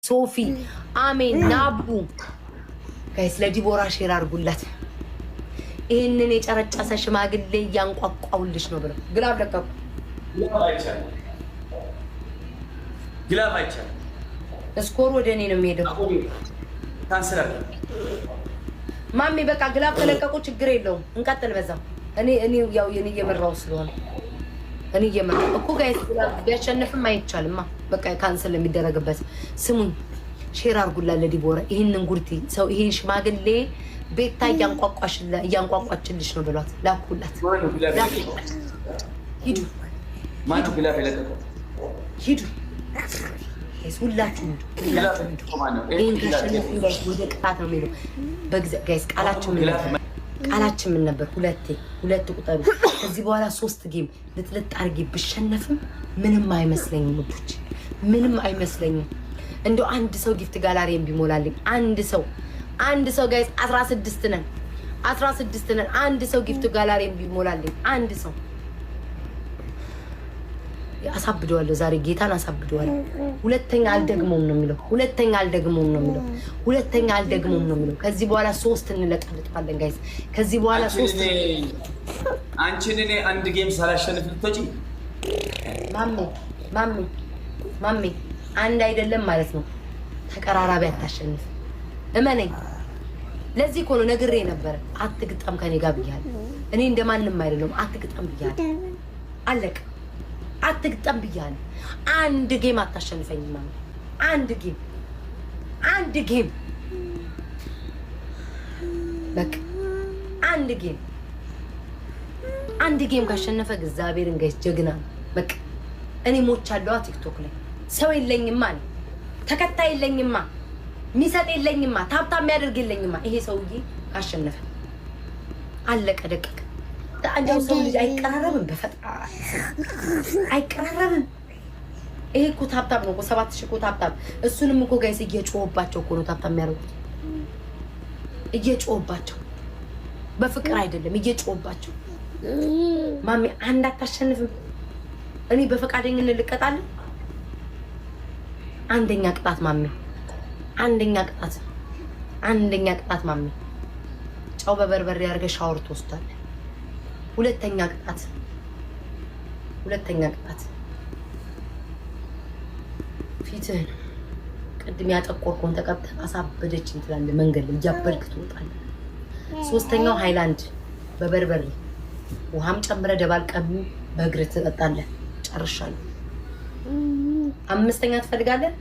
ሶፊ አሜን ናቡ ጋይስ ለዲቦራ ሼር አድርጉላት። ይሄንን የጨረጨሰ ሽማግሌ ያንቋቋውልሽ ነው ብለው ግላብ ለቀቁ። ግላብ አይቻልም። እስኮር ወደ እኔ ነው የሚሄደው። ካንሰር ማሚ በቃ ግላብ ተለቀቁ። ችግር የለውም እንቀጥል በዛው። እኔ ያው የኔ እየመራው ስለሆነ እኔ እየመራው እኮ ጋይስ ቢያሸንፍም አይቻልማ። በቃ ካንሰል የሚደረግበት ስሙን ሼር አድርጉላት ለዲቦራ ይሄንን ጉርቲ ሰው ይሄን ሽማግሌ ቤታ እያንቋቋችልሽ ነው ብሏት ላኩላት። ሂዱ ማነው ግላብ የለቀቀው? ሂዱ ሁላችሁም ይሄን ካሸነፍ ወደ ቅጣት ነው የሚለው። ጋይስ ቃላችን ምን ነበር? ሁለት ቁጠሩ። ከዚህ በኋላ 3 ጌም ልጥልጥ አድርጌ ብሸነፍም ምንም አይመስለኝም ውዶች፣ ምንም አይመስለኝም። እንደው አንድ ሰው ጊፍት ጋላሪን ቢሞላልኝ አንድ ሰው ጋይስ 16 ነን። አንድ ሰው ጊፍት ጋላሪን ቢሞላልኝ አንድ ሰው አሳብደዋለሁ። ዛሬ ጌታን አሳብደዋለሁ። ሁለተኛ አልደግሞም ነው የሚለው። ከዚህ በኋላ 3 እንለቀልጣለን ጋይስ። ከዚህ በኋላ 3 አንቺን እኔ አንድ ጌም ሳላሸንፍ ልትወጪ ማሜ አንድ አይደለም ማለት ነው። ተቀራራቢ አታሸንፍ እመነኝ። ለዚህ እኮ ነው ነግሬ ነበር። አትግጠም ከኔ ጋር ብያለሁ። እኔ እንደማንም አይደለም። አትግጠም ብያለሁ። አለቀ። አትግጠም ብያለሁ። አንድ ጌም አታሸንፈኝም ማለት አንድ ጌም በቃ አንድ ጌም ካሸነፈ እግዚአብሔርን ጋይስ ጀግና በቃ እኔ ሞቻለሁ። ቲክቶክ ላይ ሰው የለኝማ፣ ተከታይ የለኝማ፣ ሚሰጥ የለኝማ፣ ታብታ የሚያደርግ የለኝማ። ይሄ ሰውዬ ካሸነፈ አለቀ ደቀቀ። አንዴው ሰው ልጅ አይቀራረብም፣ በፈጣሪ አይቀራረብም። ይሄ እኮ ታብታብ ነው እኮ 7000 እኮ ታብታብ። እሱንም እኮ ጋይስ እየጮህባቸው እኮ ነው ታብታ የሚያደርጉት። እየጮህባቸው በፍቅር አይደለም፣ እየጮህባቸው። ማሚ አንድ አታሸንፍም። እኔ በፈቃደኝነት ልቀጣለሁ። አንደኛ ቅጣት ማሚ፣ አንደኛ ቅጣት ማሚ፣ ጨው በበርበሬ አድርገህ ሻወር ትወስዳለህ። ሁለተኛ ቅጣት ፊትህን ቅድም ያጠቆርኩን ተቀብተህ አሳበደች እንትላለህ። መንገድ ላይ እያበድክ ትወጣለህ። ሶስተኛው ሃይላንድ በበርበሬ ውሃም ጨምረህ ደባልቀህ በእግርህ ትጠጣለህ። ጨርሻለሁ። 5ኛ ትፈልጋለህ?